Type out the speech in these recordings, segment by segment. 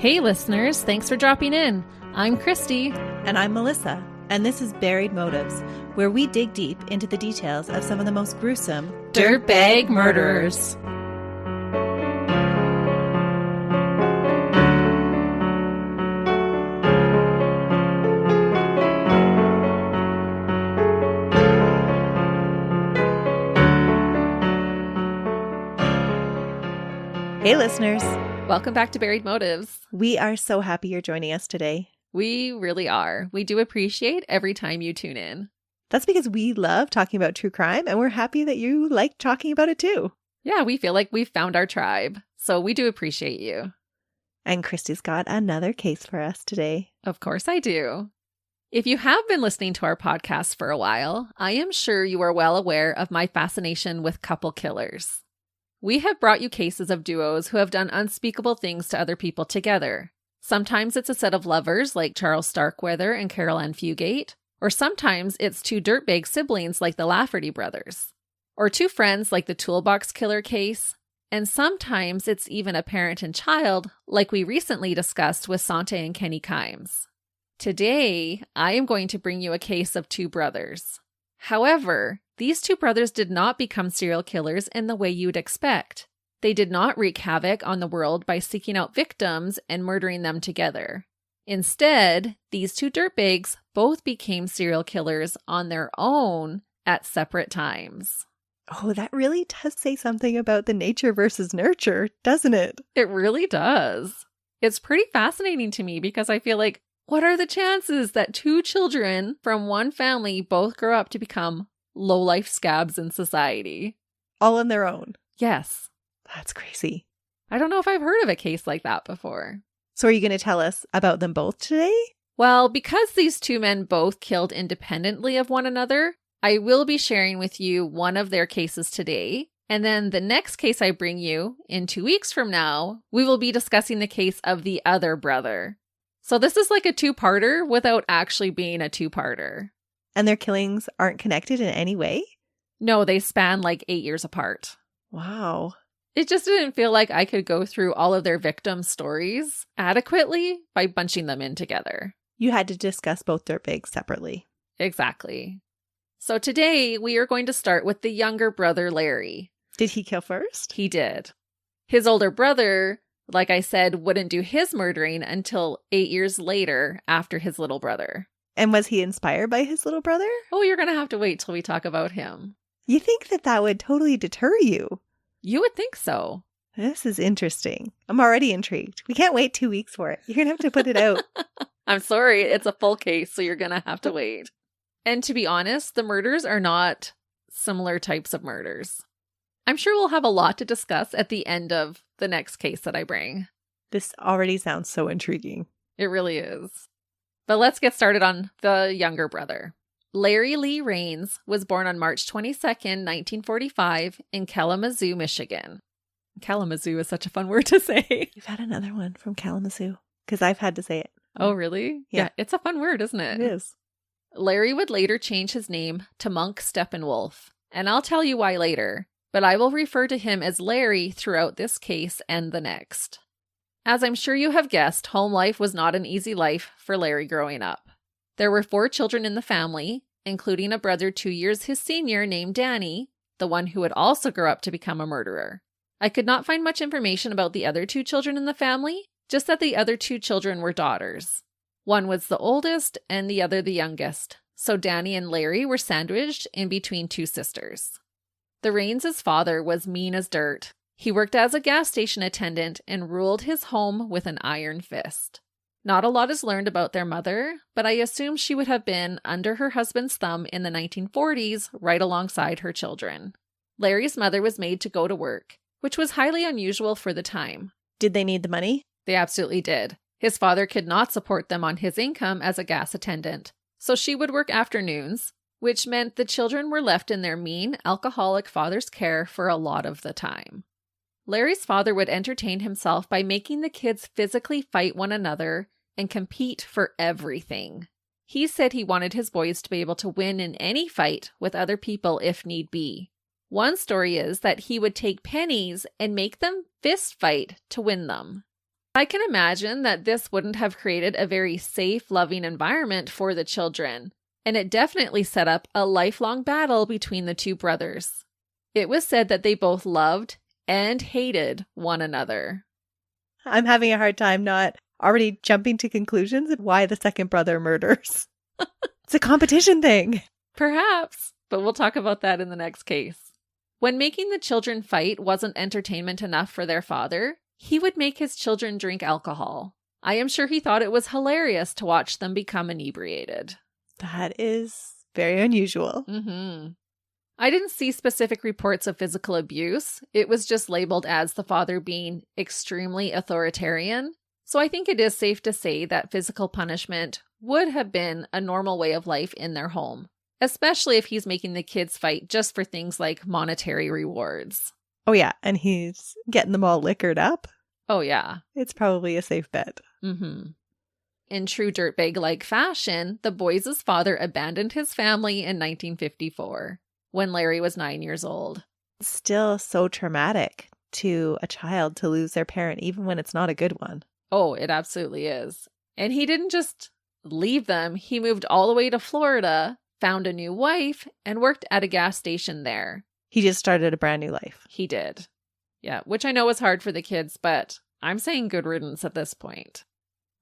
Hey listeners, thanks for dropping in. I'm Christy. And I'm Melissa, and this is Buried Motives, where we dig deep into the details of some of the most gruesome Dirtbag murderers. Hey listeners. Welcome back to Buried Motives. We are so happy you're joining us today. We really are. We do appreciate every time you tune in. That's because we love talking about true crime, and we're happy that you like talking about it too. Yeah, we feel like we've found our tribe, so we do appreciate you. And Christy's got another case for us today. Of course I do. If you have been listening to our podcast for a while, I am sure you are well aware of my fascination with couple killers. We have brought you cases of duos who have done unspeakable things to other people together. Sometimes it's a set of lovers like Charles Starkweather and Carol Ann Fugate, or sometimes it's two dirtbag siblings like the Lafferty brothers, or two friends like the Toolbox Killer case, and sometimes it's even a parent and child like we recently discussed with Sante and Kenny Kimes. Today, I am going to bring you a case of two brothers. However, these two brothers did not become serial killers in the way you'd expect. They did not wreak havoc on the world by seeking out victims and murdering them together. Instead, these two dirtbags both became serial killers on their own at separate times. Oh, that really does say something about the nature versus nurture, doesn't it? It really does. It's pretty fascinating to me because I feel like, what are the chances that two children from one family both grow up to become low-life scabs in society? All on their own. Yes. That's crazy. I don't know if I've heard of a case like that before. So are you going to tell us about them both today? Well, because these two men both killed independently of one another, I will be sharing with you one of their cases today. And then the next case I bring you, in 2 weeks from now, we will be discussing the case of the other brother. So this is like a two-parter without actually being a two-parter. And their killings aren't connected in any way? No, they span like 8 years apart. Wow. It just didn't feel like I could go through all of their victims' stories adequately by bunching them in together. You had to discuss both dirtbags separately. Exactly. So today we are going to start with the younger brother, Larry. Did he kill first? He did. His older brother, like I said, wouldn't do his murdering until 8 years later after his little brother. And was he inspired by his little brother? Oh, you're going to have to wait till we talk about him. You think that would totally deter you? You would think so. This is interesting. I'm already intrigued. We can't wait 2 weeks for it. You're going to have to put it out. I'm sorry, it's a full case, so you're going to have to wait. And to be honest, the murders are not similar types of murders. I'm sure we'll have a lot to discuss at the end of the next case that I bring. This already sounds so intriguing. It really is. But let's get started on the younger brother. Larry Lee Raines was born on March 22nd, 1945 in Kalamazoo, Michigan. Kalamazoo is such a fun word to say. You've had another one from Kalamazoo because I've had to say it. Oh, really? Yeah. It's a fun word, isn't it? It is. Larry would later change his name to Monk Steppenwolf, and I'll tell you why later, but I will refer to him as Larry throughout this case and the next. As I'm sure you have guessed, home life was not an easy life for Larry growing up. There were 4 children in the family, including a brother 2 years his senior named Danny, the one who would also grow up to become a murderer. I could not find much information about the other 2 children in the family, just that the other 2 children were daughters. One was the oldest and the other the youngest, so Danny and Larry were sandwiched in between 2 sisters. The Raines' father was mean as dirt. He worked as a gas station attendant and ruled his home with an iron fist. Not a lot is learned about their mother, but I assume she would have been under her husband's thumb in the 1940s, right alongside her children. Larry's mother was made to go to work, which was highly unusual for the time. Did they need the money? They absolutely did. His father could not support them on his income as a gas attendant, so she would work afternoons, which meant the children were left in their mean, alcoholic father's care for a lot of the time. Larry's father would entertain himself by making the kids physically fight one another and compete for everything. He said he wanted his boys to be able to win in any fight with other people if need be. One story is that he would take pennies and make them fist fight to win them. I can imagine that this wouldn't have created a very safe, loving environment for the children, and it definitely set up a lifelong battle between the two brothers. It was said that they both loved and hated one another. I'm having a hard time not already jumping to conclusions of why the second brother murders. It's a competition thing. Perhaps, but we'll talk about that in the next case. When making the children fight wasn't entertainment enough for their father, he would make his children drink alcohol. I am sure he thought it was hilarious to watch them become inebriated. That is very unusual. I didn't see specific reports of physical abuse. It was just labeled as the father being extremely authoritarian. So I think it is safe to say that physical punishment would have been a normal way of life in their home, especially if he's making the kids fight just for things like monetary rewards. Oh, yeah. And he's getting them all liquored up. Oh, yeah. It's probably a safe bet. In true dirtbag-like fashion, the boys' father abandoned his family in 1954 when Larry was 9 years old. Still so traumatic to a child to lose their parent, even when it's not a good one. Oh, it absolutely is. And he didn't just leave them. He moved all the way to Florida, found a new wife, and worked at a gas station there. He just started a brand new life. He did. Yeah, which I know was hard for the kids, but I'm saying good riddance at this point.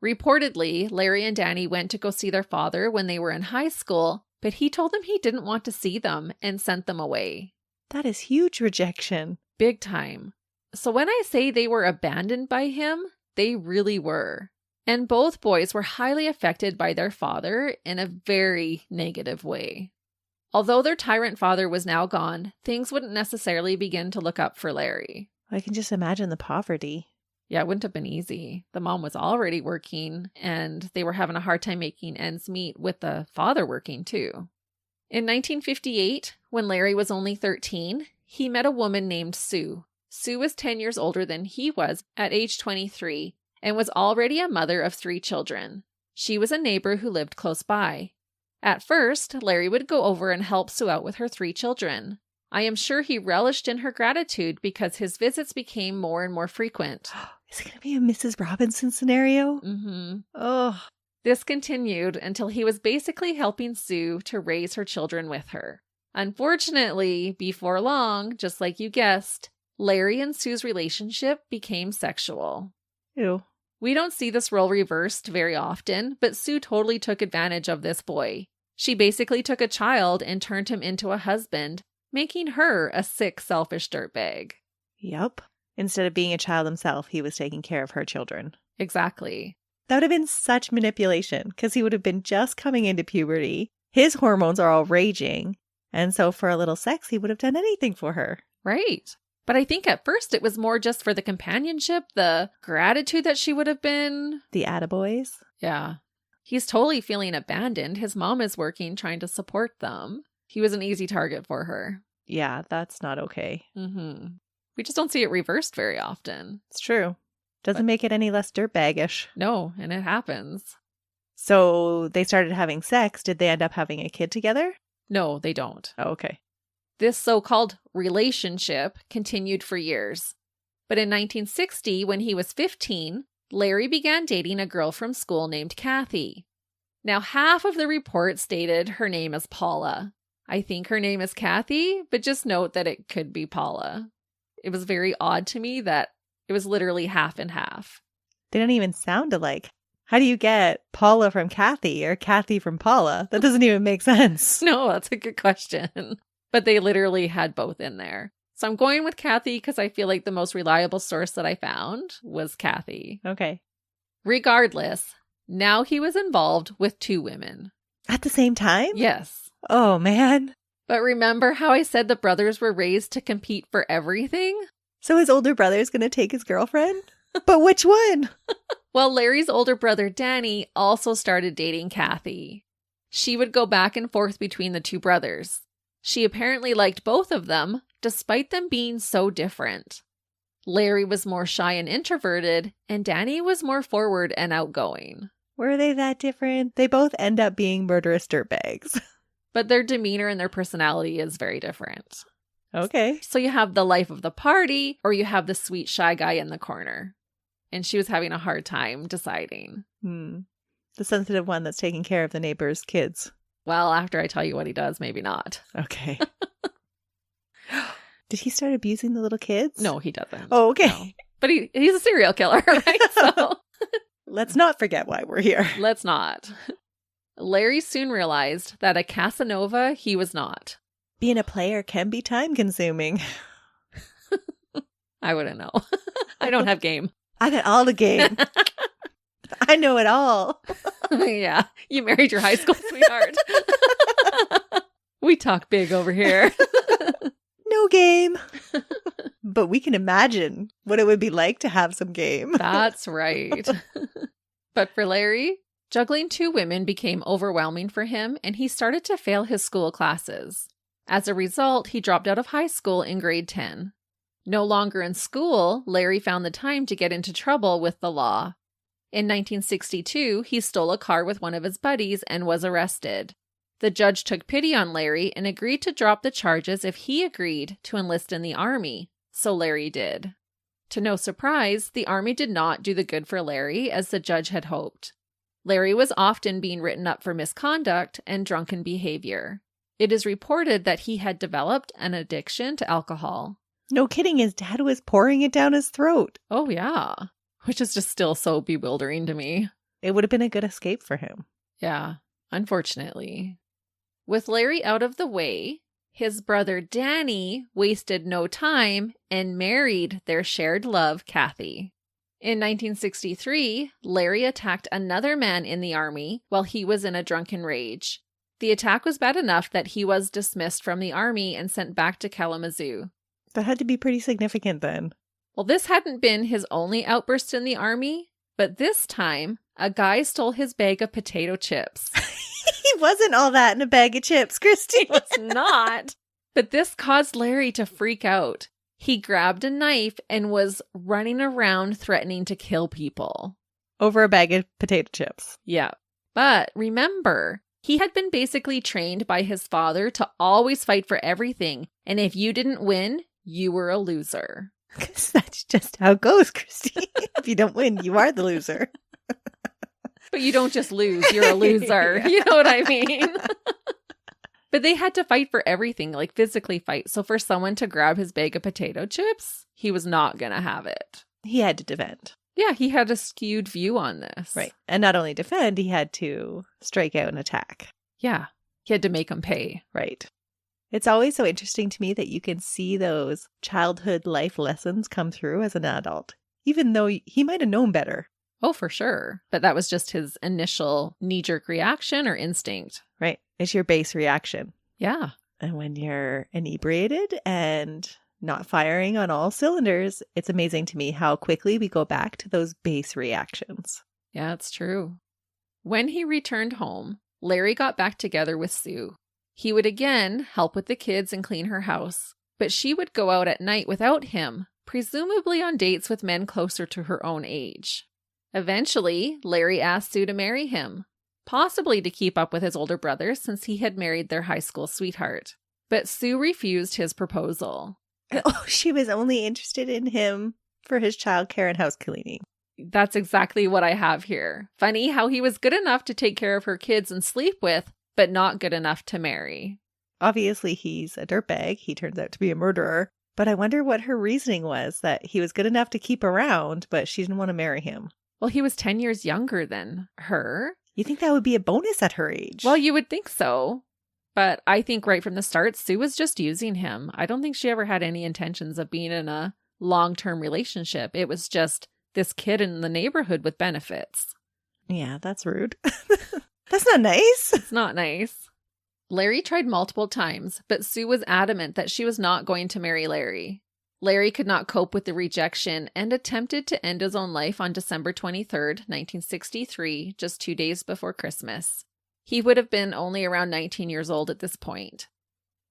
Reportedly, Larry and Danny went to go see their father when they were in high school, but he told them he didn't want to see them and sent them away. That is huge rejection. Big time. So when I say they were abandoned by him, they really were. And both boys were highly affected by their father in a very negative way. Although their tyrant father was now gone, things wouldn't necessarily begin to look up for Larry. I can just imagine the poverty. Yeah, it wouldn't have been easy. The mom was already working, and they were having a hard time making ends meet with the father working too. In 1958, when Larry was only 13, he met a woman named Sue. Sue was 10 years older than he was at age 23 and was already a mother of 3 children. She was a neighbor who lived close by. At first, Larry would go over and help Sue out with her 3 children. I am sure he relished in her gratitude because his visits became more and more frequent. Is it going to be a Mrs. Robinson scenario? Oh. This continued until he was basically helping Sue to raise her children with her. Unfortunately, before long, just like you guessed, Larry and Sue's relationship became sexual. Ew. We don't see this role reversed very often, but Sue totally took advantage of this boy. She basically took a child and turned him into a husband, making her a sick, selfish dirtbag. Yep. Instead of being a child himself, he was taking care of her children. Exactly. That would have been such manipulation because he would have been just coming into puberty. His hormones are all raging. And so for a little sex, he would have done anything for her. Right. But I think at first it was more just for the companionship, the gratitude that she would have been. The attaboys. Yeah. He's totally feeling abandoned. His mom is working, trying to support them. He was an easy target for her. Yeah, that's not okay. We just don't see it reversed very often. It's true. Doesn't make it any less dirtbaggish. No, and it happens. So they started having sex. Did they end up having a kid together? No, they don't. Oh, okay. This so-called relationship continued for years. But in 1960, when he was 15, Larry began dating a girl from school named Kathy. Now, half of the report stated her name is Paula. I think her name is Kathy, but just note that it could be Paula. It was very odd to me that it was literally half and half. They don't even sound alike. How do you get Paula from Kathy or Kathy from Paula? That doesn't even make sense. No, that's a good question. But they literally had both in there. So I'm going with Kathy because I feel like the most reliable source that I found was Kathy. Okay. Regardless, now he was involved with 2 women. At the same time? Yes. Oh, man. But remember how I said the brothers were raised to compete for everything? So his older brother is going to take his girlfriend? But which one? Well, Larry's older brother, Danny, also started dating Kathy. She would go back and forth between the 2 brothers. She apparently liked both of them, despite them being so different. Larry was more shy and introverted, and Danny was more forward and outgoing. Were they that different? They both end up being murderous dirtbags. But their demeanor and their personality is very different. Okay. So you have the life of the party, or you have the sweet, shy guy in the corner. and she was having a hard time deciding. The sensitive one that's taking care of the neighbor's kids. Well, after I tell you what he does, maybe not. Okay. Did he start abusing the little kids? No, he doesn't. Oh, okay. No. But he's a serial killer, right? So let's not forget why we're here. Let's not. Larry soon realized that a Casanova he was not. Being a player can be time consuming. I wouldn't know. I don't have game. I got all the game. I know it all. Yeah, you married your high school sweetheart. We talk big over here. No game. But we can imagine what it would be like to have some game. That's right. But for Larry, juggling 2 women became overwhelming for him, and he started to fail his school classes. As a result, he dropped out of high school in grade 10. No longer in school, Larry found the time to get into trouble with the law. In 1962, he stole a car with one of his buddies and was arrested. The judge took pity on Larry and agreed to drop the charges if he agreed to enlist in the army, so Larry did. To no surprise, the army did not do the good for Larry as the judge had hoped. Larry was often being written up for misconduct and drunken behavior. It is reported that he had developed an addiction to alcohol. No kidding, his dad was pouring it down his throat. Oh, yeah. Which is just still so bewildering to me. It would have been a good escape for him. Yeah, unfortunately. With Larry out of the way, his brother Danny wasted no time and married their shared love, Kathy. In 1963, Larry attacked another man in the army while he was in a drunken rage. The attack was bad enough that he was dismissed from the army and sent back to Kalamazoo. That had to be pretty significant then. Well, this hadn't been his only outburst in the army, but this time, a guy stole his bag of potato chips. He wasn't all that in a bag of chips, Christy. He was not. But this caused Larry to freak out. He grabbed a knife and was running around threatening to kill people. Over a bag of potato chips. Yeah. But remember, he had been basically trained by his father to always fight for everything. And if you didn't win, you were a loser. That's just how it goes, Christy. If you don't win, you are the loser. But you don't just lose, you're a loser. Yeah. You know what I mean? But they had to fight for everything, like physically fight. So for someone to grab his bag of potato chips, he was not going to have it. He had to defend. Yeah, he had a skewed view on this. Right. And not only defend, he had to strike out and attack. Yeah. He had to make him pay. Right. It's always so interesting to me that you can see those childhood life lessons come through as an adult, even though he might have known better. Oh, for sure. But that was just his initial knee-jerk reaction or instinct. Right. It's your base reaction. Yeah. And when you're inebriated and not firing on all cylinders, it's amazing to me how quickly we go back to those base reactions. Yeah, it's true. When he returned home, Larry got back together with Sue. He would again help with the kids and clean her house, but she would go out at night without him, presumably on dates with men closer to her own age. Eventually, Larry asked Sue to marry him, possibly to keep up with his older brother since he had married their high school sweetheart. But Sue refused his proposal. Oh, she was only interested in him for his childcare and house cleaning. That's exactly what I have here. Funny how he was good enough to take care of her kids and sleep with, but not good enough to marry. Obviously, he's a dirtbag. He turns out to be a murderer. But I wonder what her reasoning was, that he was good enough to keep around, but she didn't want to marry him. Well, he was 10 years younger than her. You think that would be a bonus at her age? Well, you would think so. But I think right from the start, Sue was just using him. I don't think she ever had any intentions of being in a long-term relationship. It was just this kid in the neighborhood with benefits. Yeah, that's rude. That's not nice. It's not nice. Larry tried multiple times, but Sue was adamant that she was not going to marry Larry. Larry could not cope with the rejection and attempted to end his own life on December 23rd, 1963, just 2 days before Christmas. He would have been only around 19 years old at this point.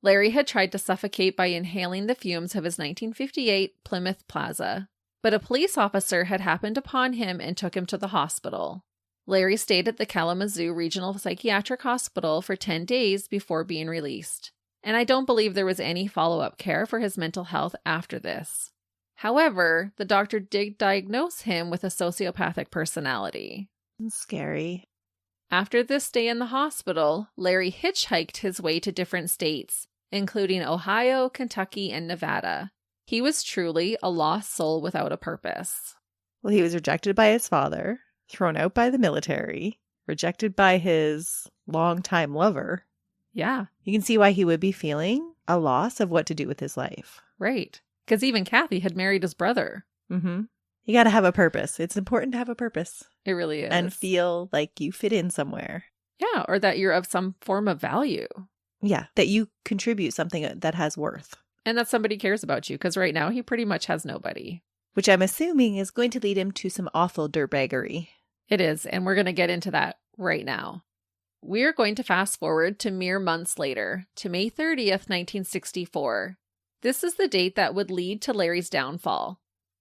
Larry had tried to suffocate by inhaling the fumes of his 1958 Plymouth Plaza, but a police officer had happened upon him and took him to the hospital. Larry stayed at the Kalamazoo Regional Psychiatric Hospital for 10 days before being released. And I don't believe there was any follow-up care for his mental health after this. However, the doctor did diagnose him with a sociopathic personality. Scary. After this stay in the hospital, Larry hitchhiked his way to different states, including Ohio, Kentucky, and Nevada. He was truly a lost soul without a purpose. Well, he was rejected by his father, thrown out by the military, rejected by his longtime lover. Yeah. You can see why he would be feeling a loss of what to do with his life. Right. Because even Kathy had married his brother. Mm-hmm. You got to have a purpose. It's important to have a purpose. It really is. And feel like you fit in somewhere. Yeah, or that you're of some form of value. Yeah, that you contribute something that has worth. And that somebody cares about you, because right now he pretty much has nobody. Which I'm assuming is going to lead him to some awful dirtbaggery. It is, and we're going to get into that right now. We're going to fast forward to mere months later, to May 30th, 1964. This is the date that would lead to Larry's downfall.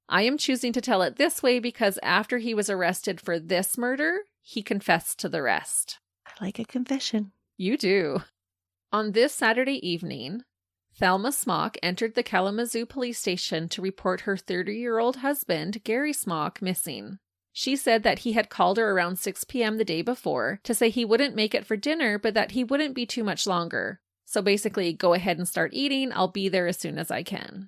I am choosing to tell it this way because after he was arrested for this murder, he confessed to the rest. I like a confession. You do. On this Saturday evening, Thelma Smock entered the Kalamazoo police station to report her 30-year-old husband, Gary Smock, missing. She said that he had called her around 6 p.m. the day before to say he wouldn't make it for dinner, but that he wouldn't be too much longer. So basically, go ahead and start eating. I'll be there as soon as I can.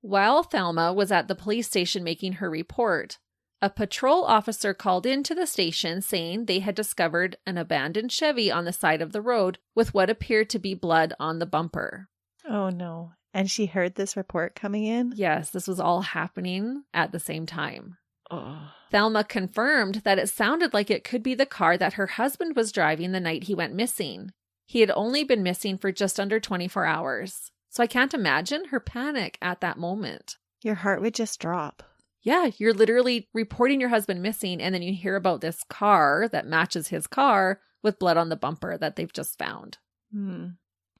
While Thelma was at the police station making her report, a patrol officer called into the station saying they had discovered an abandoned Chevy on the side of the road with what appeared to be blood on the bumper. Oh, no. And she heard this report coming in? Yes, this was all happening at the same time. Oh. Thelma confirmed that it sounded like it could be the car that her husband was driving the night he went missing. He had only been missing for just under 24 hours. So I can't imagine her panic at that moment. Your heart would just drop. Yeah, you're literally reporting your husband missing, and then you hear about this car that matches his car with blood on the bumper that they've just found.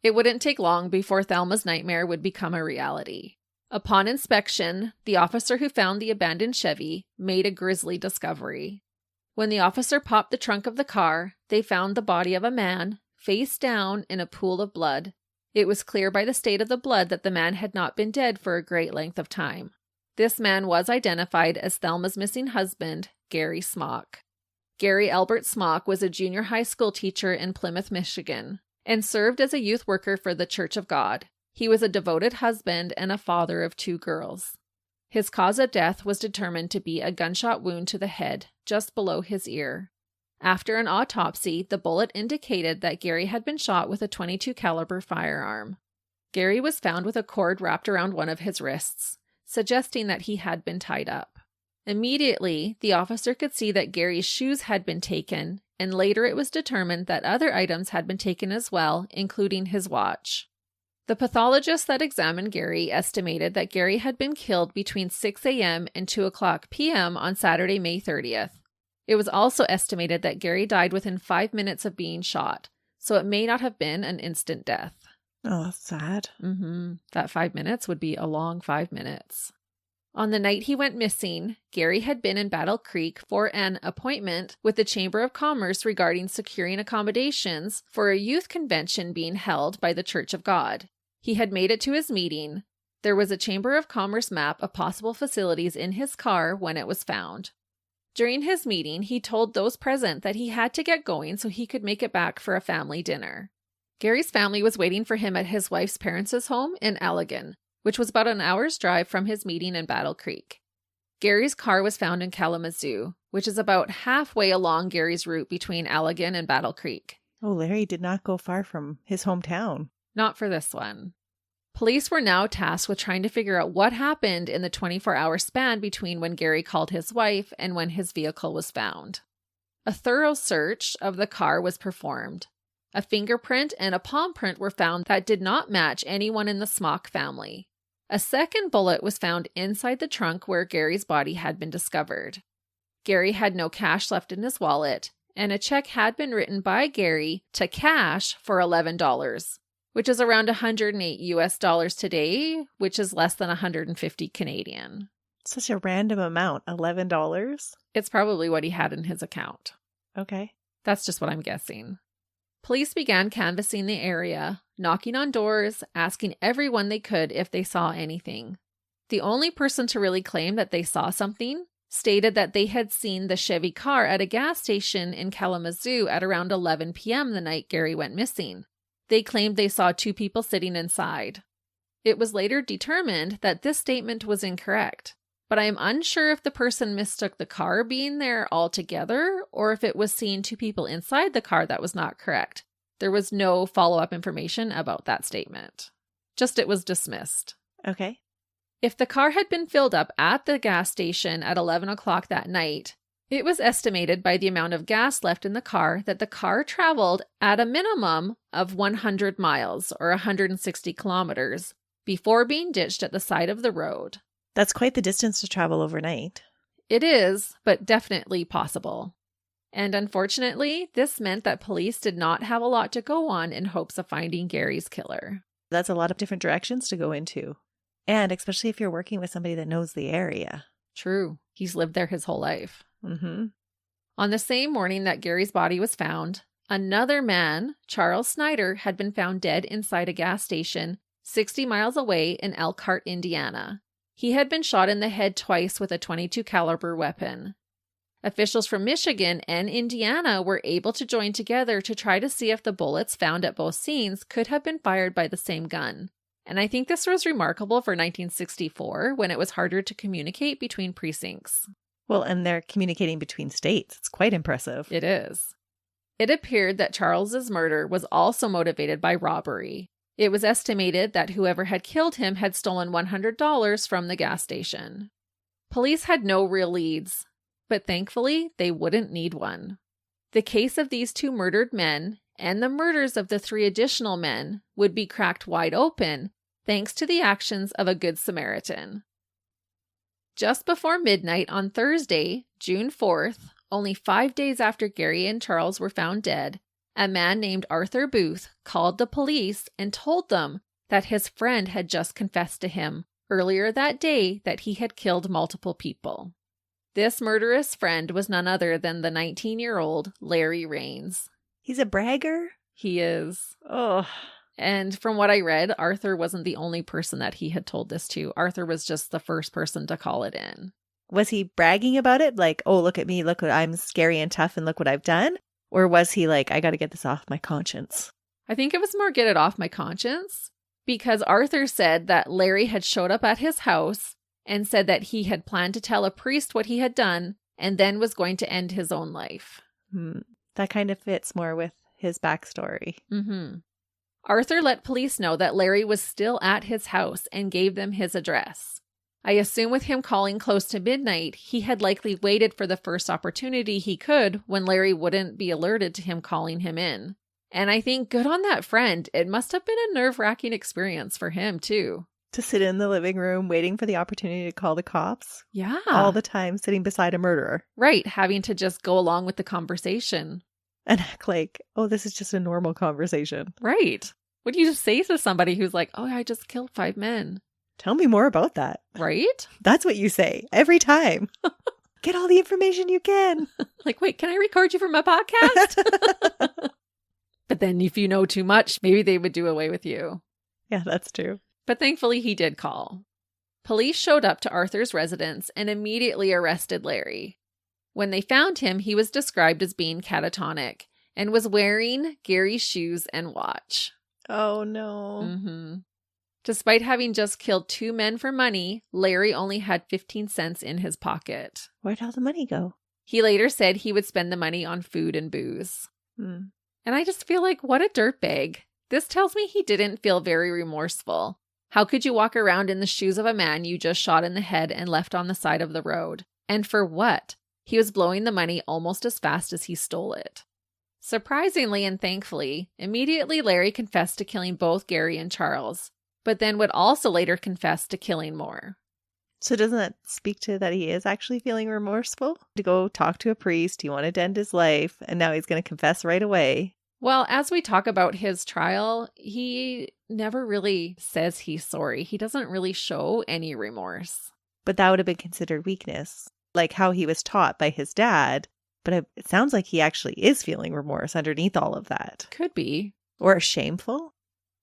It wouldn't take long before Thelma's nightmare would become a reality. Upon inspection, the officer who found the abandoned Chevy made a grisly discovery. When the officer popped the trunk of the car, they found the body of a man, face down in a pool of blood. It was clear by the state of the blood that the man had not been dead for a great length of time. This man was identified as Thelma's missing husband, Gary Smock. Gary Albert Smock was a junior high school teacher in Plymouth, Michigan, and served as a youth worker for the Church of God. He was a devoted husband and a father of 2 girls. His cause of death was determined to be a gunshot wound to the head, just below his ear. After an autopsy, the bullet indicated that Gary had been shot with a .22 caliber firearm. Gary was found with a cord wrapped around one of his wrists, suggesting that he had been tied up. Immediately, the officer could see that Gary's shoes had been taken, and later it was determined that other items had been taken as well, including his watch. The pathologist that examined Gary estimated that Gary had been killed between 6 a.m. and 2:00 p.m. on Saturday, May 30th. It was also estimated that Gary died within 5 minutes of being shot, so it may not have been an instant death. Oh, that's sad. That 5 minutes would be a long 5 minutes. On the night he went missing, Gary had been in Battle Creek for an appointment with the Chamber of Commerce regarding securing accommodations for a youth convention being held by the Church of God. He had made it to his meeting. There was a Chamber of Commerce map of possible facilities in his car when it was found. During his meeting, he told those present that he had to get going so he could make it back for a family dinner. Gary's family was waiting for him at his wife's parents' home in Allegan, which was about an hour's drive from his meeting in Battle Creek. Gary's car was found in Kalamazoo, which is about halfway along Gary's route between Allegan and Battle Creek. Oh, Larry did not go far from his hometown. Not for this one. Police were now tasked with trying to figure out what happened in the 24-hour span between when Gary called his wife and when his vehicle was found. A thorough search of the car was performed. A fingerprint and a palm print were found that did not match anyone in the Smock family. A second bullet was found inside the trunk where Gary's body had been discovered. Gary had no cash left in his wallet, and a check had been written by Gary to cash for $11, which is around $108 today, which is less than 150 Canadian. Such a random amount, $11? It's probably what he had in his account. Okay. That's just what I'm guessing. Police began canvassing the area, knocking on doors, asking everyone they could if they saw anything. The only person to really claim that they saw something stated that they had seen the Chevy car at a gas station in Kalamazoo at around 11 p.m. the night Gary went missing. They claimed they saw 2 people sitting inside. It was later determined that this statement was incorrect, but I am unsure if the person mistook the car being there altogether or if it was seeing 2 people inside the car that was not correct. There was no follow-up information about that statement. Just it was dismissed. Okay. If the car had been filled up at the gas station at 11 o'clock that night, it was estimated by the amount of gas left in the car that the car traveled at a minimum of 100 miles or 160 kilometers before being ditched at the side of the road. That's quite the distance to travel overnight. It is, but definitely possible. And unfortunately, this meant that police did not have a lot to go on in hopes of finding Gary's killer. That's a lot of different directions to go into. And especially if you're working with somebody that knows the area. True. He's lived there his whole life. Mm-hmm. On the same morning that Gary's body was found, another man, Charles Snyder, had been found dead inside a gas station 60 miles away in Elkhart, Indiana. He had been shot in the head twice with a .22 caliber weapon. Officials from Michigan and Indiana were able to join together to try to see if the bullets found at both scenes could have been fired by the same gun. And I think this was remarkable for 1964, when it was harder to communicate between precincts. Well, and they're communicating between states. It's quite impressive. It is. It appeared that Charles's murder was also motivated by robbery. It was estimated that whoever had killed him had stolen $100 from the gas station. Police had no real leads, but thankfully, they wouldn't need one. The case of these 2 murdered men and the murders of the 3 additional men would be cracked wide open thanks to the actions of a Good Samaritan. Just before midnight on Thursday, June 4th, only 5 days after Gary and Charles were found dead, a man named Arthur Booth called the police and told them that his friend had just confessed to him earlier that day that he had killed multiple people. This murderous friend was none other than the 19-year-old Larry Raines. He's a bragger? He is. Oh. And from what I read, Arthur wasn't the only person that he had told this to. Arthur was just the first person to call it in. Was he bragging about it? Like, oh, look at me, look what I'm scary and tough and look what I've done? Or was he like, I got to get this off my conscience? I think it was more get it off my conscience, because Arthur said that Larry had showed up at his house and said that he had planned to tell a priest what he had done and then was going to end his own life. That kind of fits more with his backstory. Mm-hmm. Arthur let police know that Larry was still at his house and gave them his address. I assume with him calling close to midnight, he had likely waited for the first opportunity he could when Larry wouldn't be alerted to him calling him in. And I think good on that friend. It must have been a nerve-wracking experience for him, too. To sit in the living room waiting for the opportunity to call the cops? Yeah. All the time sitting beside a murderer. Right, having to just go along with the conversation. And act like, oh, this is just a normal conversation. Right. What do you just say to somebody who's like, oh, I just killed 5 men? Tell me more about that. Right? That's what you say every time. Get all the information you can. Like, wait, can I record you for my podcast? But then if you know too much, maybe they would do away with you. Yeah, that's true. But thankfully he did call. Police showed up to Arthur's residence and immediately arrested Larry. When they found him, he was described as being catatonic and was wearing Gary's shoes and watch. Oh, no. Mm-hmm. Despite having just killed 2 men for money, Larry only had 15 cents in his pocket. Where'd all the money go? He later said he would spend the money on food and booze. And I just feel like, what a dirtbag. This tells me he didn't feel very remorseful. How could you walk around in the shoes of a man you just shot in the head and left on the side of the road? And for what? He was blowing the money almost as fast as he stole it. Surprisingly and thankfully, immediately Larry confessed to killing both Gary and Charles, but then would also later confess to killing more. So doesn't that speak to that he is actually feeling remorseful? To go talk to a priest, he wanted to end his life, and now he's going to confess right away. Well, as we talk about his trial, he never really says he's sorry. He doesn't really show any remorse. But that would have been considered weakness, like how he was taught by his dad. But it sounds like he actually is feeling remorse underneath all of that. Could be. Or shameful.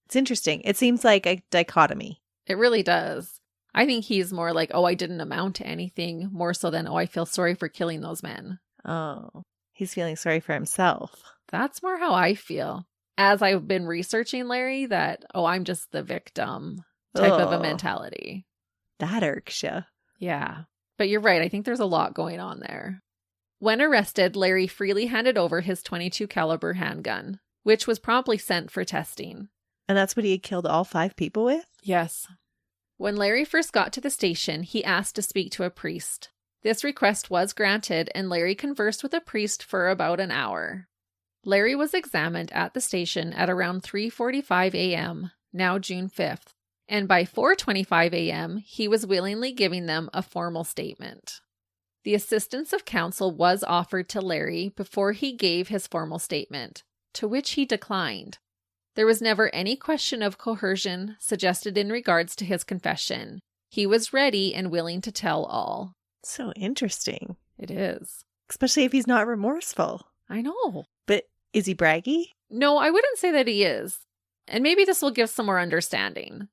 It's interesting. It seems like a dichotomy. It really does. I think he's more like, oh, I didn't amount to anything, more so than, oh, I feel sorry for killing those men. Oh, he's feeling sorry for himself. That's more how I feel. As I've been researching Larry, that, oh, I'm just the victim type of a mentality. That irks you. Yeah. But you're right. I think there's a lot going on there. When arrested, Larry freely handed over his .22 caliber handgun, which was promptly sent for testing. And that's what he had killed all 5 people with? Yes. When Larry first got to the station, he asked to speak to a priest. This request was granted, and Larry conversed with a priest for about an hour. Larry was examined at the station at around 3:45 a.m., now June 5th, and by 4:25 a.m., he was willingly giving them a formal statement. The assistance of counsel was offered to Larry before he gave his formal statement, to which he declined. There was never any question of coercion suggested in regards to his confession. He was ready and willing to tell all. So interesting. It is. Especially if he's not remorseful. I know. But is he braggy? No, I wouldn't say that he is. And maybe this will give some more understanding.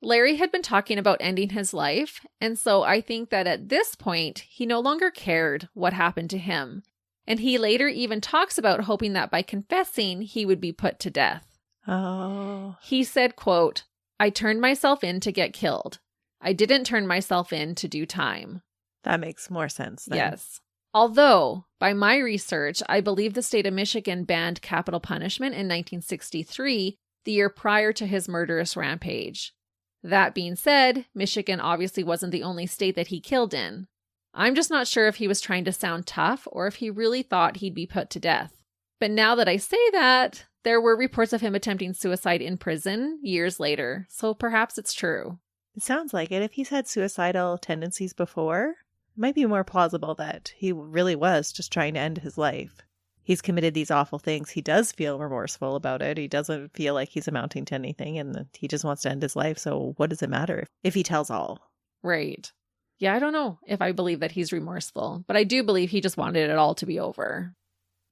Larry had been talking about ending his life, and so I think that at this point, he no longer cared what happened to him. And he later even talks about hoping that by confessing, he would be put to death. Oh. He said, quote, "I turned myself in to get killed. I didn't turn myself in to do time." That makes more sense then. Yes. Although, by my research, I believe the state of Michigan banned capital punishment in 1963, the year prior to his murderous rampage. That being said, Michigan obviously wasn't the only state that he killed in. I'm just not sure if he was trying to sound tough or if he really thought he'd be put to death. But now that I say that, there were reports of him attempting suicide in prison years later, so perhaps it's true. It sounds like it. If he's had suicidal tendencies before, it might be more plausible that he really was just trying to end his life. He's committed these awful things. He does feel remorseful about it. He doesn't feel like he's amounting to anything, and he just wants to end his life. So what does it matter if he tells all? Right. Yeah, I don't know if I believe that he's remorseful, but I do believe he just wanted it all to be over.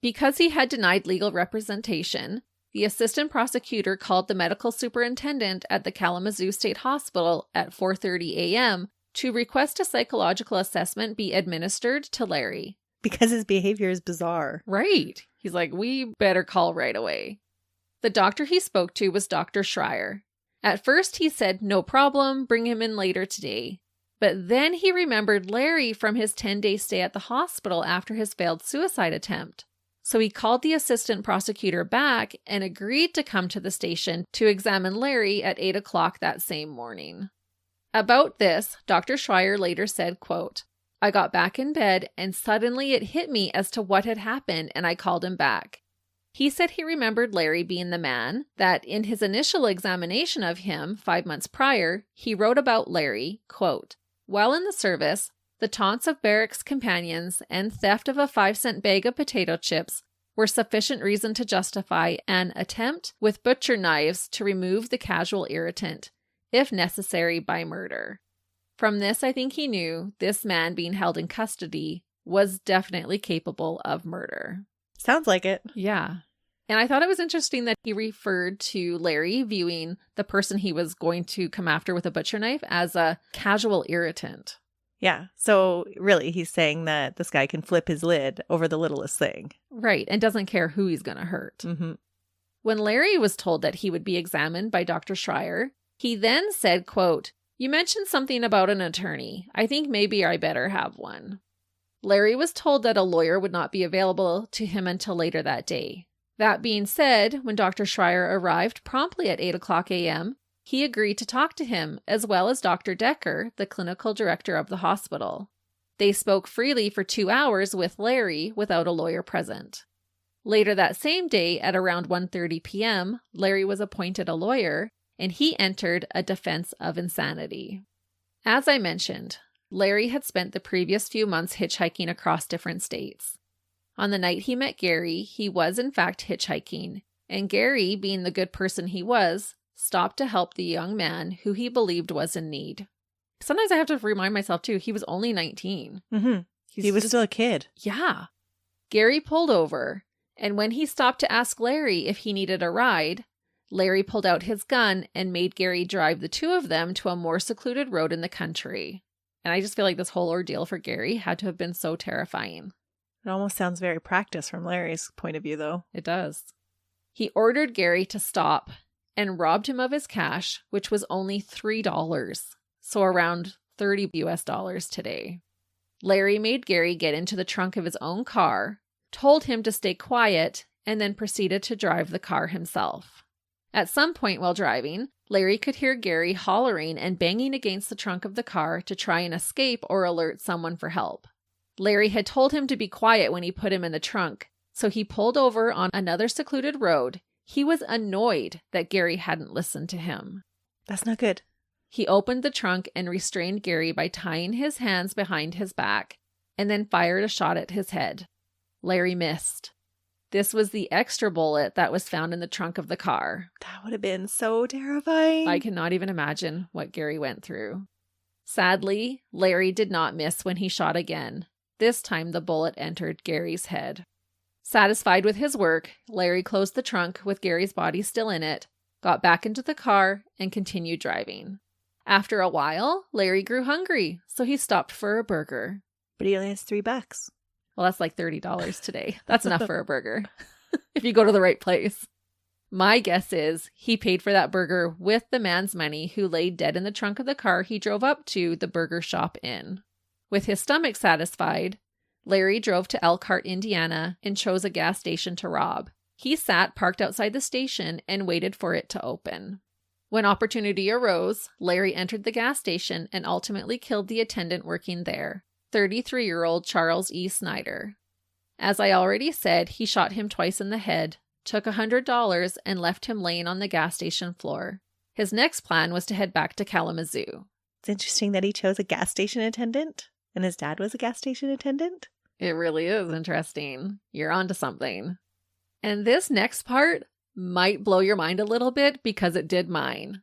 Because he had denied legal representation, the assistant prosecutor called the medical superintendent at the Kalamazoo State Hospital at 4:30 a.m. to request a psychological assessment be administered to Larry. Because his behavior is bizarre. Right. He's like, we better call right away. The doctor he spoke to was Dr. Schreier. At first he said, no problem, bring him in later today. But then he remembered Larry from his 10-day stay at the hospital after his failed suicide attempt. So he called the assistant prosecutor back and agreed to come to the station to examine Larry at 8 o'clock that same morning. About this, Dr. Schreier later said, quote, "I got back in bed and suddenly it hit me as to what had happened and I called him back." He said he remembered Larry being the man that in his initial examination of him 5 months prior, he wrote about Larry, quote, "While in the service, the taunts of barracks companions and theft of a 5-cent bag of potato chips were sufficient reason to justify an attempt with butcher knives to remove the casual irritant, if necessary by murder." From this, I think he knew this man being held in custody was definitely capable of murder. Sounds like it. Yeah. And I thought it was interesting that he referred to Larry viewing the person he was going to come after with a butcher knife as a casual irritant. Yeah. So really, he's saying that this guy can flip his lid over the littlest thing. Right. And doesn't care who he's going to hurt. Mm-hmm. When Larry was told that he would be examined by Dr. Schreier, he then said, quote, "You mentioned something about an attorney. I think maybe I better have one." Larry was told that a lawyer would not be available to him until later that day. That being said, when Dr. Schreier arrived promptly at 8 o'clock a.m., he agreed to talk to him, as well as Dr. Decker, the clinical director of the hospital. They spoke freely for 2 hours with Larry without a lawyer present. Later that same day, at around 1:30 p.m., Larry was appointed a lawyer, and he entered a defense of insanity. As I mentioned, Larry had spent the previous few months hitchhiking across different states. On the night he met Gary, he was in fact hitchhiking, and Gary, being the good person he was, stopped to help the young man who he believed was in need. Sometimes I have to remind myself too, he was only 19. Mm-hmm. He was still a kid. Yeah. Gary pulled over, and when he stopped to ask Larry if he needed a ride, Larry pulled out his gun and made Gary drive the two of them to a more secluded road in the country. And I just feel like this whole ordeal for Gary had to have been so terrifying. It almost sounds very practiced from Larry's point of view, though. It does. He ordered Gary to stop and robbed him of his cash, which was only $3, so around $30 US today. Larry made Gary get into the trunk of his own car, told him to stay quiet, and then proceeded to drive the car himself. At some point while driving, Larry could hear Gary hollering and banging against the trunk of the car to try and escape or alert someone for help. Larry had told him to be quiet when he put him in the trunk, so he pulled over on another secluded road. He was annoyed that Gary hadn't listened to him. That's not good. He opened the trunk and restrained Gary by tying his hands behind his back, and then fired a shot at his head. Larry missed. This was the extra bullet that was found in the trunk of the car. That would have been so terrifying. I cannot even imagine what Gary went through. Sadly, Larry did not miss when he shot again. This time the bullet entered Gary's head. Satisfied with his work, Larry closed the trunk with Gary's body still in it, got back into the car, and continued driving. After a while, Larry grew hungry, so he stopped for a burger. But he only has $3. Well, that's like $30 today. That's enough for a burger if you go to the right place. My guess is he paid for that burger with the man's money who lay dead in the trunk of the car he drove up to the burger shop in. With his stomach satisfied, Larry drove to Elkhart, Indiana, and chose a gas station to rob. He sat parked outside the station and waited for it to open. When opportunity arose, Larry entered the gas station and ultimately killed the attendant working there, 33-year-old Charles E. Snyder. As I already said, he shot him twice in the head, took $100, and left him laying on the gas station floor. His next plan was to head back to Kalamazoo. It's interesting that he chose a gas station attendant, and his dad was a gas station attendant. It really is interesting. You're onto something. And this next part might blow your mind a little bit because it did mine.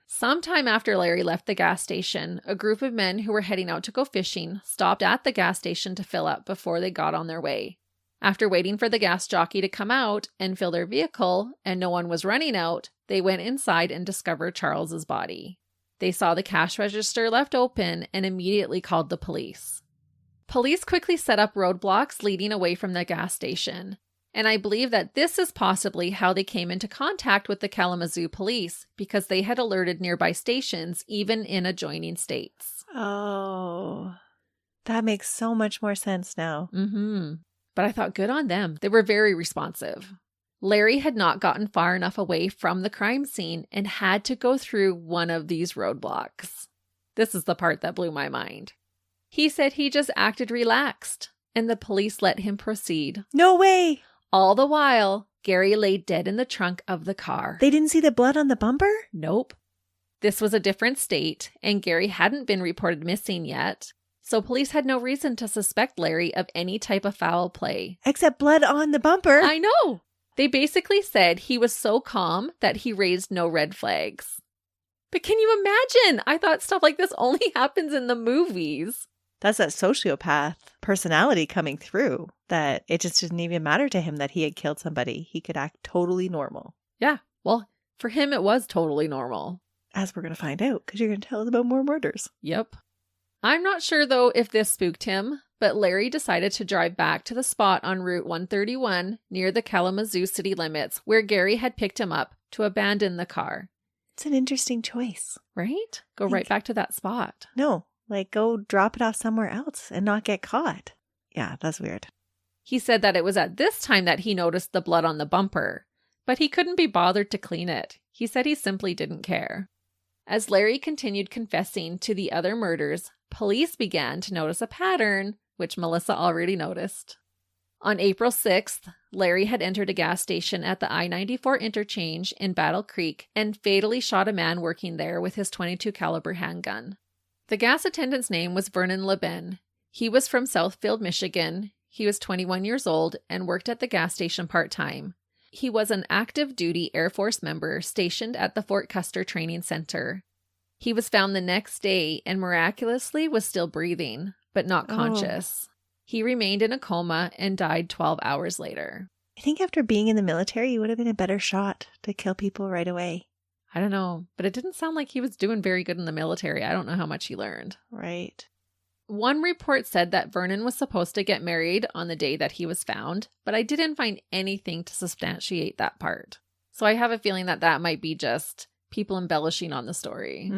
Sometime after Larry left the gas station, a group of men who were heading out to go fishing stopped at the gas station to fill up before they got on their way. After waiting for the gas jockey to come out and fill their vehicle, and no one was running out, they went inside and discovered Charles's body. They saw the cash register left open and immediately called the police. Police quickly set up roadblocks leading away from the gas station. And I believe that this is possibly how they came into contact with the Kalamazoo police, because they had alerted nearby stations, even in adjoining states. Oh, that makes so much more sense now. But I thought, good on them. They were very responsive. Larry had not gotten far enough away from the crime scene and had to go through one of these roadblocks. This is the part that blew my mind. He said he just acted relaxed, and the police let him proceed. No way! All the while, Gary lay dead in the trunk of the car. They didn't see the blood on the bumper? Nope. This was a different state, and Gary hadn't been reported missing yet, so police had no reason to suspect Larry of any type of foul play. Except blood on the bumper. I know. They basically said he was so calm that he raised no red flags. But can you imagine? I thought stuff like this only happens in the movies. That's that sociopath personality coming through, that it just didn't even matter to him that he had killed somebody. He could act totally normal. Yeah, well, for him it was totally normal. As we're going to find out, because you're going to tell us about more murders. Yep. I'm not sure, though, if this spooked him, but Larry decided to drive back to the spot on Route 131 near the Kalamazoo city limits where Gary had picked him up to abandon the car. It's an interesting choice. Right? Go right back to that spot. No. Like, go drop it off somewhere else and not get caught. Yeah, that's weird. He said that it was at this time that he noticed the blood on the bumper, but he couldn't be bothered to clean it. He said he simply didn't care. As Larry continued confessing to the other murders, police began to notice a pattern, which Melissa already noticed. On April 6th, Larry had entered a gas station at the I-94 interchange in Battle Creek and fatally shot a man working there with his .22 caliber handgun. The gas attendant's name was Vernon LeBen. He was from Southfield, Michigan. He was 21 years old and worked at the gas station part-time. He was an active duty Air Force member stationed at the Fort Custer Training Center. He was found the next day and miraculously was still breathing, but not conscious. He remained in a coma and died 12 hours later. I think after being in the military, you would have been a better shot to kill people right away. I don't know, but it didn't sound like he was doing very good in the military. I don't know how much he learned. Right. One report said that Vernon was supposed to get married on the day that he was found, but I didn't find anything to substantiate that part. So I have a feeling that that might be just people embellishing on the story.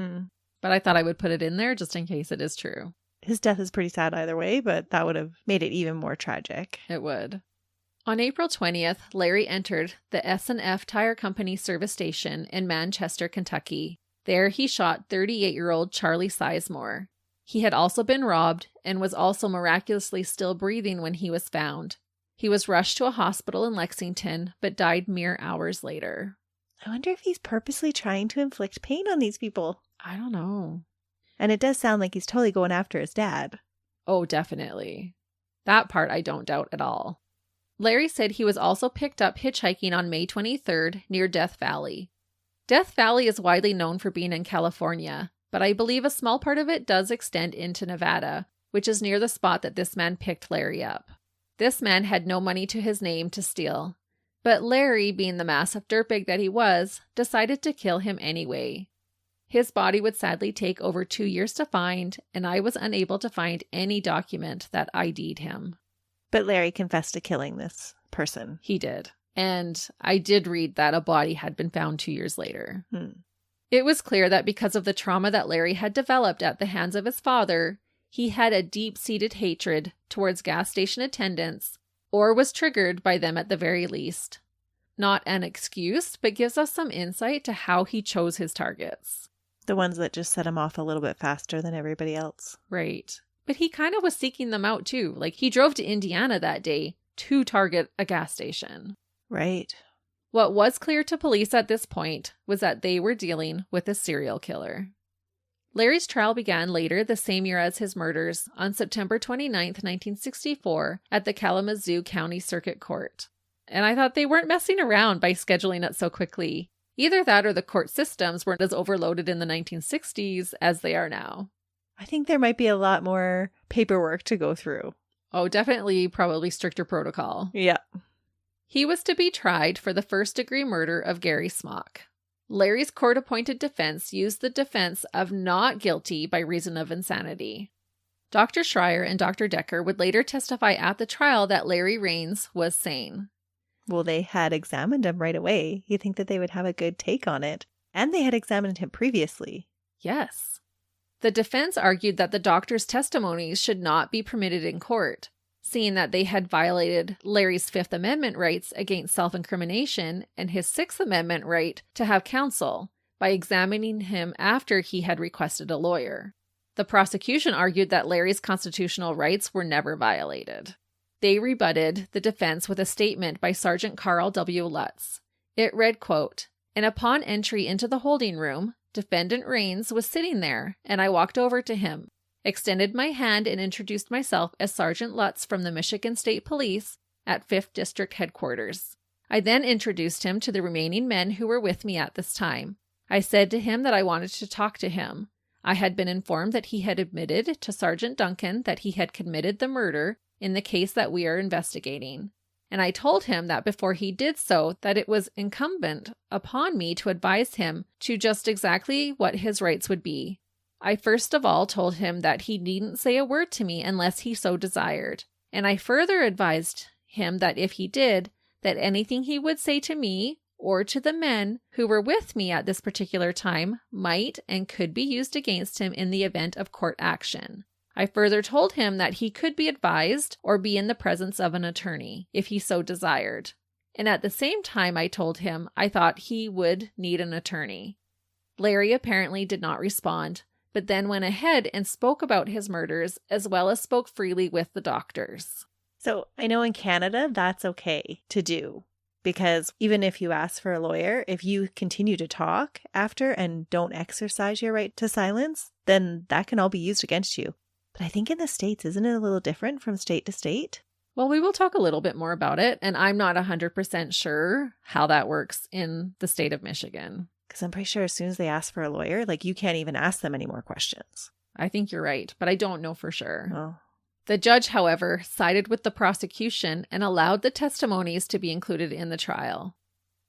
But I thought I would put it in there just in case it is true. His death is pretty sad either way, but that would have made it even more tragic. It would. On April 20th, Larry entered the S&F Tire Company service station in Manchester, Kentucky. There he shot 38-year-old Charlie Sizemore. He had also been robbed and was also miraculously still breathing when he was found. He was rushed to a hospital in Lexington, but died mere hours later. I wonder if he's purposely trying to inflict pain on these people. I don't know. And it does sound like he's totally going after his dad. Oh, definitely. That part I don't doubt at all. Larry said he was also picked up hitchhiking on May 23rd near Death Valley. Death Valley is widely known for being in California, but I believe a small part of it does extend into Nevada, which is near the spot that this man picked Larry up. This man had no money to his name to steal, but Larry, being the massive dirtbag that he was, decided to kill him anyway. His body would sadly take over 2 years to find, and I was unable to find any document that ID'd him. But Larry confessed to killing this person. He did. And I did read that a body had been found 2 years later. It was clear that because of the trauma that Larry had developed at the hands of his father, he had a deep-seated hatred towards gas station attendants, or was triggered by them at the very least. Not an excuse, but gives us some insight to how he chose his targets. The ones that just set him off a little bit faster than everybody else. Right. But he kind of was seeking them out too. Like, he drove to Indiana that day to target a gas station. Right. What was clear to police at this point was that they were dealing with a serial killer. Larry's trial began later the same year as his murders on September 29th, 1964 at the Kalamazoo County Circuit Court. And I thought they weren't messing around by scheduling it so quickly. Either that or the court systems weren't as overloaded in the 1960s as they are now. I think there might be a lot more paperwork to go through. Oh, definitely probably stricter protocol. Yeah. He was to be tried for the first-degree murder of Gary Smock. Larry's court-appointed defense used the defense of not guilty by reason of insanity. Dr. Schreier and Dr. Decker would later testify at the trial that Larry Raines was sane. Well, they had examined him right away. You think that they would have a good take on it. And they had examined him previously. Yes. The defense argued that the doctor's testimonies should not be permitted in court, seeing that they had violated Larry's Fifth Amendment rights against self-incrimination and his Sixth Amendment right to have counsel by examining him after he had requested a lawyer. The prosecution argued that Larry's constitutional rights were never violated. They rebutted the defense with a statement by Sergeant Carl W. Lutz. It read, quote, "And upon entry into the holding room, Defendant Raines was sitting there, and I walked over to him, extended my hand and introduced myself as Sergeant Lutz from the Michigan State Police at 5th District Headquarters. I then introduced him to the remaining men who were with me at this time. I said to him that I wanted to talk to him. I had been informed that he had admitted to Sergeant Duncan that he had committed the murder in the case that we are investigating. And I told him that before he did so, that it was incumbent upon me to advise him to just exactly what his rights would be. I first of all told him that he needn't say a word to me unless he so desired. And I further advised him that if he did, that anything he would say to me or to the men who were with me at this particular time might and could be used against him in the event of court action. I further told him that he could be advised or be in the presence of an attorney, if he so desired. And at the same time I told him I thought he would need an attorney. Larry apparently did not respond, but then went ahead and spoke about his murders as well as spoke freely with the doctors." So I know in Canada that's okay to do, because even if you ask for a lawyer, if you continue to talk after and don't exercise your right to silence, then that can all be used against you. But I think in the States, isn't it a little different from state to state? Well, we will talk a little bit more about it, and I'm not 100% sure how that works in the state of Michigan. Because I'm pretty sure as soon as they ask for a lawyer, like, you can't even ask them any more questions. I think you're right, but I don't know for sure. Well, The judge, however, sided with the prosecution and allowed the testimonies to be included in the trial.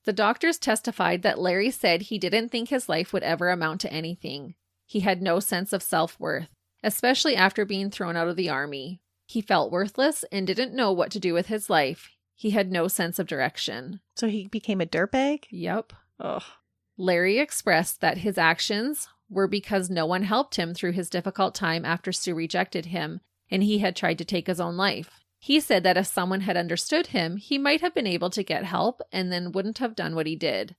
The doctors testified that Larry said he didn't think his life would ever amount to anything. He had no sense of self-worth, especially after being thrown out of the army. He felt worthless and didn't know what to do with his life. He had no sense of direction. So he became a dirtbag? Yep. Ugh. Larry expressed that his actions were because no one helped him through his difficult time after Sue rejected him, and he had tried to take his own life. He said that if someone had understood him, he might have been able to get help and then wouldn't have done what he did.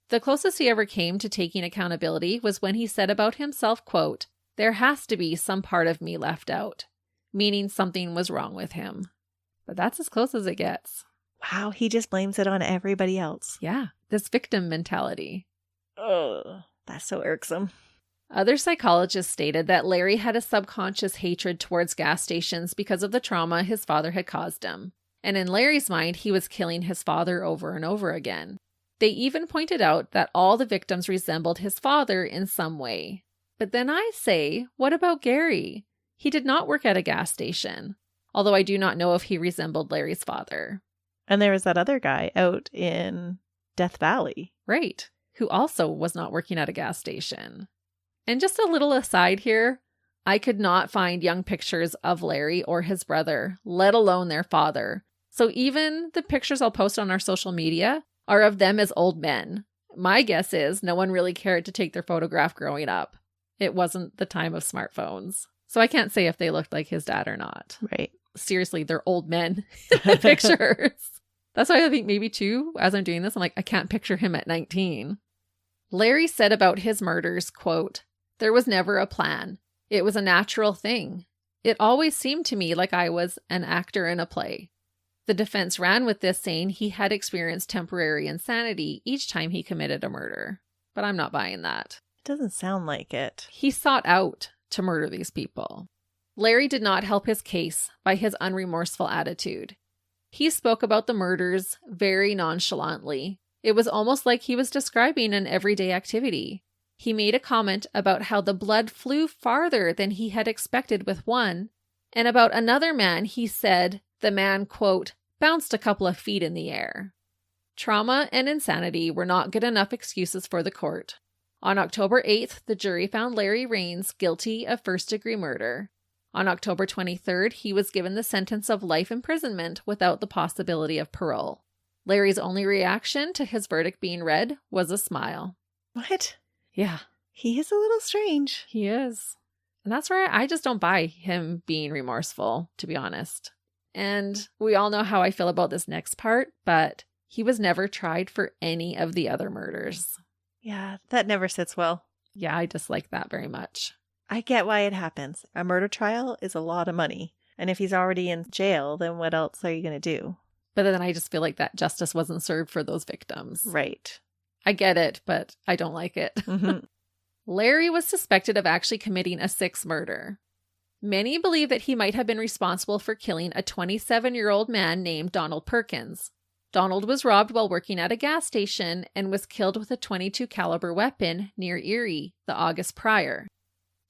The closest he ever came to taking accountability was when he said about himself, quote, "There has to be some part of me left out," meaning something was wrong with him. But that's as close as it gets. Wow, he just blames it on everybody else. Yeah, this victim mentality. Ugh, that's so irksome. Other psychologists stated that Larry had a subconscious hatred towards gas stations because of the trauma his father had caused him. And in Larry's mind, he was killing his father over and over again. They even pointed out that all the victims resembled his father in some way. But then I say, what about Gary? He did not work at a gas station, although I do not know if he resembled Larry's father. And there was that other guy out in Death Valley. Right, who also was not working at a gas station. And just a little aside here, I could not find young pictures of Larry or his brother, let alone their father. So even the pictures I'll post on our social media are of them as old men. My guess is no one really cared to take their photograph growing up. It wasn't the time of smartphones. So I can't say if they looked like his dad or not. Right. Seriously, they're old men in the pictures. That's why I think maybe too, as I'm doing this, I'm like, I can't picture him at 19. Larry said about his murders, quote, "There was never a plan. It was a natural thing. It always seemed to me like I was an actor in a play." The defense ran with this, saying he had experienced temporary insanity each time he committed a murder. But I'm not buying that. It doesn't sound like it. He sought out to murder these people. Larry did not help his case by his unremorseful attitude. He spoke about the murders very nonchalantly. It was almost like he was describing an everyday activity. He made a comment about how the blood flew farther than he had expected with one, and about another man he said the man, quote, "bounced a couple of feet in the air." Trauma and insanity were not good enough excuses for the court. On October 8th, the jury found Larry Raines guilty of first-degree murder. On October 23rd, he was given the sentence of life imprisonment without the possibility of parole. Larry's only reaction to his verdict being read was a smile. What? Yeah. He is a little strange. He is. And that's where I just don't buy him being remorseful, to be honest. And we all know how I feel about this next part, but he was never tried for any of the other murders. Yeah, that never sits well. Yeah, I dislike that very much. I get why it happens. A murder trial is a lot of money. And if he's already in jail, then what else are you going to do? But then I just feel like that justice wasn't served for those victims. Right. I get it, but I don't like it. Mm-hmm. Larry was suspected of actually committing a sixth murder. Many believe that he might have been responsible for killing a 27-year-old man named Donald Perkins. Donald was robbed while working at a gas station and was killed with a .22 caliber weapon near Erie the August prior.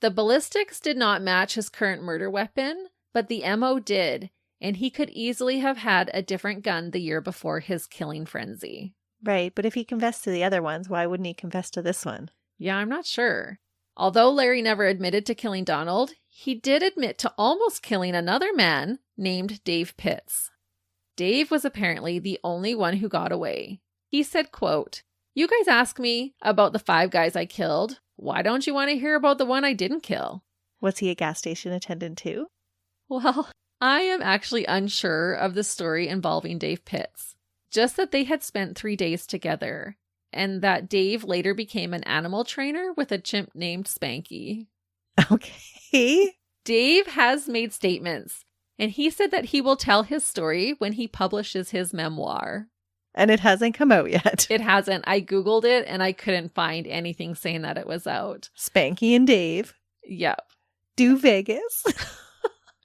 The ballistics did not match his current murder weapon, but the MO did, and he could easily have had a different gun the year before his killing frenzy. Right, but if he confessed to the other ones, why wouldn't he confess to this one? Yeah, I'm not sure. Although Larry never admitted to killing Donald, he did admit to almost killing another man named Dave Pitts. Dave was apparently the only one who got away. He said, quote, "You guys ask me about the 5 guys I killed. Why don't you want to hear about the one I didn't kill?" Was he a gas station attendant too? Well, I am actually unsure of the story involving Dave Pitts. Just that they had spent 3 days together, and that Dave later became an animal trainer with a chimp named Spanky. Okay. Dave has made statements, and he said that he will tell his story when he publishes his memoir. And it hasn't come out yet. It hasn't. I Googled it, and I couldn't find anything saying that it was out. Spanky and Dave. Yep. Do Vegas.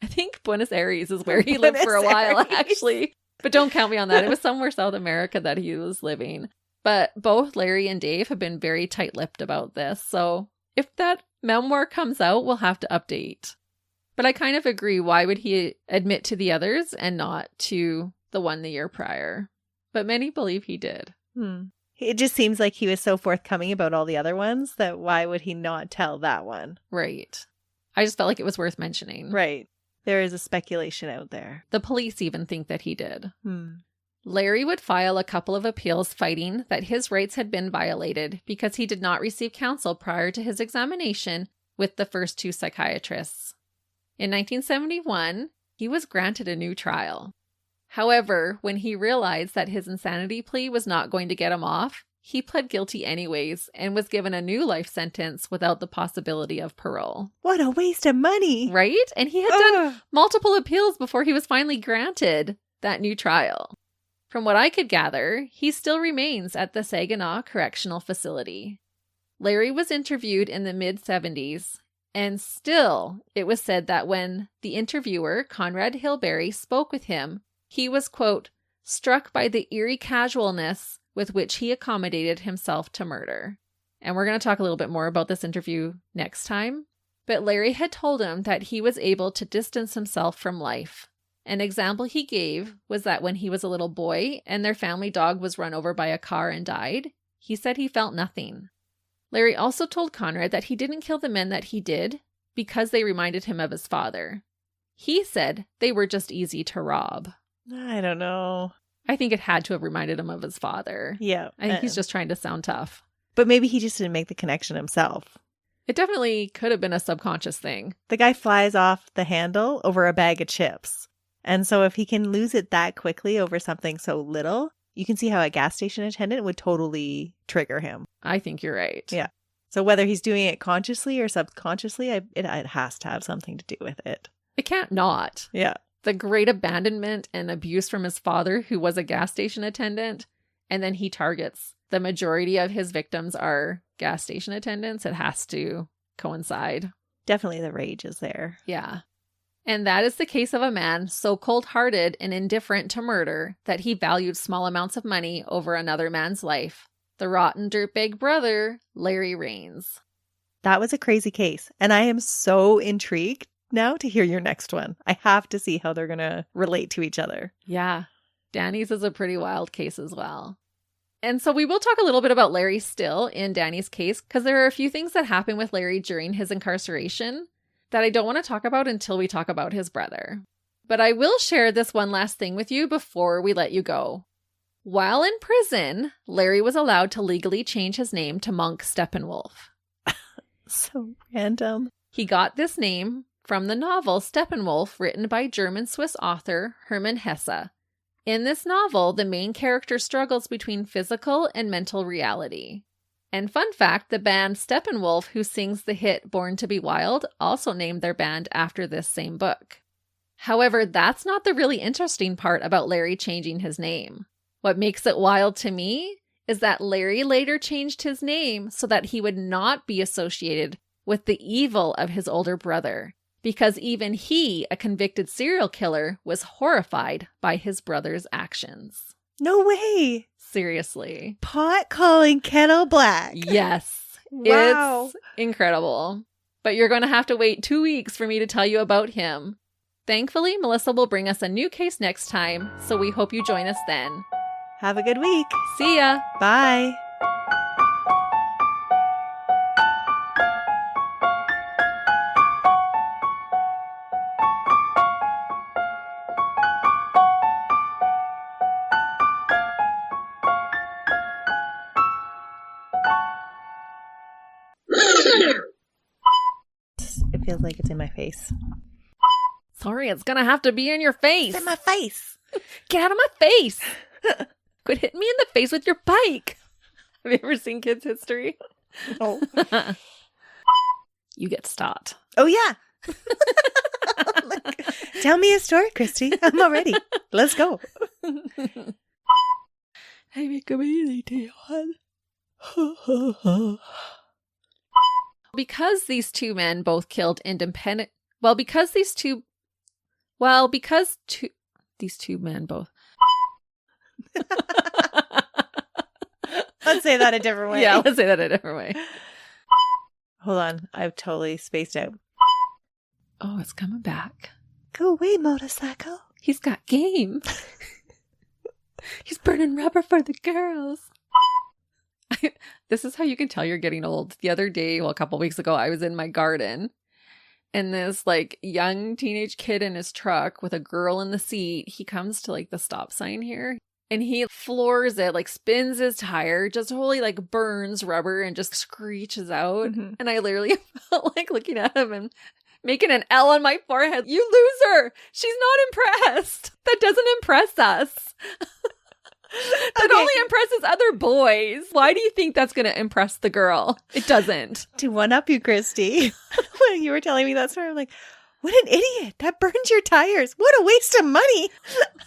I think Buenos Aires is where he lived for a while, actually. But don't count me on that. It was somewhere South America that he was living. But both Larry and Dave have been very tight-lipped about this. So if that memoir comes out, we'll have to update. But I kind of agree. Why would he admit to the others and not to the one the year prior? But many believe he did. It just seems like he was so forthcoming about all the other ones that why would he not tell that one? Right. I just felt like it was worth mentioning. Right. There is a speculation out there. The police even think that he did. Larry would file a couple of appeals fighting that his rights had been violated because he did not receive counsel prior to his examination with the first two psychiatrists. In 1971, he was granted a new trial. However, when he realized that his insanity plea was not going to get him off, he pled guilty anyways and was given a new life sentence without the possibility of parole. What a waste of money. Right? And he had done multiple appeals before he was finally granted that new trial. From what I could gather, he still remains at the Saginaw Correctional Facility. Larry was interviewed in the mid-70s, and still it was said that when the interviewer, Conrad Hilberry, spoke with him, he was, quote, struck by the eerie casualness with which he accommodated himself to murder. And we're going to talk a little bit more about this interview next time. But Larry had told him that he was able to distance himself from life. An example he gave was that when he was a little boy and their family dog was run over by a car and died, he said he felt nothing. Larry also told Conrad that he didn't kill the men that he did because they reminded him of his father. He said they were just easy to rob. I don't know. I think it had to have reminded him of his father. Yeah. I think he's just trying to sound tough. But maybe he just didn't make the connection himself. It definitely could have been a subconscious thing. The guy flies off the handle over a bag of chips. And so if he can lose it that quickly over something so little, you can see how a gas station attendant would totally trigger him. I think you're right. Yeah. So whether he's doing it consciously or subconsciously, it has to have something to do with it. It can't not. Yeah. The great abandonment and abuse from his father, who was a gas station attendant, and then he targets the majority of his victims are gas station attendants. It has to coincide. Definitely the rage is there. Yeah. And that is the case of a man so cold-hearted and indifferent to murder that he valued small amounts of money over another man's life. The rotten dirtbag brother, Larry Raines. That was a crazy case. And I am so intrigued now to hear your next one. I have to see how they're going to relate to each other. Yeah. Danny's is a pretty wild case as well. And so we will talk a little bit about Larry still in Danny's case, because there are a few things that happened with Larry during his incarceration that I don't want to talk about until we talk about his brother. But I will share this one last thing with you before we let you go. While in prison, Larry was allowed to legally change his name to Monk Steppenwolf. So random. He got this name from the novel Steppenwolf, written by German-Swiss author Hermann Hesse. In this novel, the main character struggles between physical and mental reality. And fun fact, the band Steppenwolf, who sings the hit Born to be Wild, also named their band after this same book. However, that's not the really interesting part about Larry changing his name. What makes it wild to me is that Larry later changed his name so that he would not be associated with the evil of his older brother, because even he, a convicted serial killer, was horrified by his brother's actions. No way. Seriously. Pot calling kettle black. Yes. Wow. It's incredible. But you're going to have to wait 2 weeks for me to tell you about him. Thankfully, Melissa will bring us a new case next time, so we hope you join us then. Have a good week. See ya. Bye. It feels like it's in my face. Sorry, it's going to have to be in your face. It's in my face. Get out of my face. Quit hitting me in the face with your bike. Have you ever seen Kids History? Oh. You get stopped. Oh, yeah. Tell me a story, Christy. I'm all ready. Let's go. Hey, we could be Because these two men both killed independent... because these two men both... Let's say that a different way. Yeah, let's say that a different way. Hold on. I've totally spaced out. Oh, it's coming back. Go away, motorcycle. He's got game. He's burning rubber for the girls. This is how you can tell you're getting old. The other day, well, a couple weeks ago, I was in my garden. And this like young teenage kid in his truck with a girl in the seat, he comes to like the stop sign here and he floors it, like spins his tire, just totally like burns rubber and just screeches out. Mm-hmm. And I literally felt like looking at him and making an L on my forehead. You loser! She's not impressed. That doesn't impress us. That only impresses other boys. Why do you think that's going to impress the girl? It doesn't. To one-up you, Christy. When you were telling me that story, I'm like, what an idiot. That burns your tires. What a waste of money.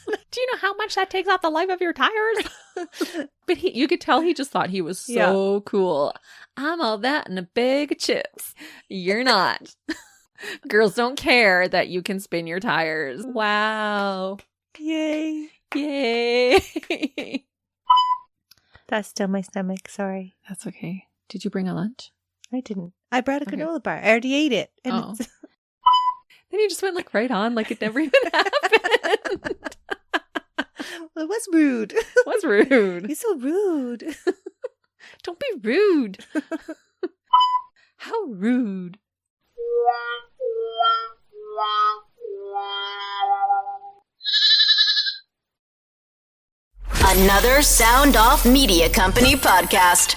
Do you know how much that takes off the life of your tires? But you could tell he just thought he was so cool. I'm all that and a bag of chips. You're not. Girls don't care that you can spin your tires. Wow. Yay. Yay. That's still my stomach. Sorry. That's okay. Did you bring a lunch? I didn't. I brought a granola bar. I already ate it. And Then you just went like right on like it never even happened. Well, it was rude. It was rude. You're so rude. Don't be rude. How rude. Another Sound Off Media Company podcast.